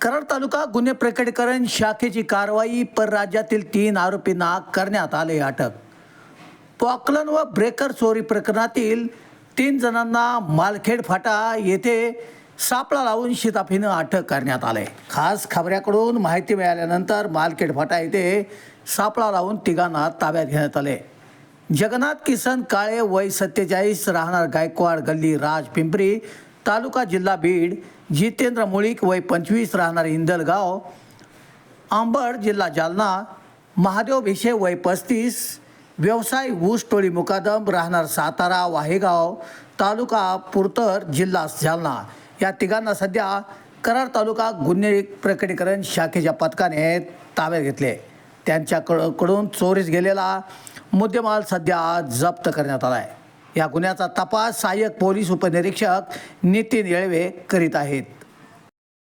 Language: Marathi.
कराड तालुका गुन्हे प्रकटीकरण शाखेची कारवाई परराज्यातील 3 आरोपींना करण्यात आले अटक. पॉकलन व ब्रेकर चोरी प्रकरणातील 3 जणांना मालखेड फाटा येथे सापळा लावून शिताफीनं अटक करण्यात आले. खास खबऱ्याकडून माहिती मिळाल्यानंतर मालखेड फाटा येथे सापळा लावून तिघांना ताब्यात घेण्यात आले. जगन्नाथ किसन काळे वय 47 राहणार गायकवाड गल्ली राज पिंपरी तालुका जिल्हा बीड. जितेंद्र मुळीक वय 25 राहणार इंदलगाव आंबड जिल्हा जालना. महादेव भिशे वय 35 व्यवसाय ऊस टोळी मुकादम राहणार सातारा वाहेगाव तालुका पुरतर जिल्हा जालना. या तिघांना सध्या कराड तालुका गुन्हे प्रकटीकरण शाखेच्या पथकाने ताब्यात घेतले. त्यांच्याकडून चोरीस गेलेला मुद्देमाल सध्या जप्त करण्यात आला आहे. या गुन्ह्याचा तपास सहाय्यक पोलीस उपनिरीक्षक नितीन येळवे करीत आहेत.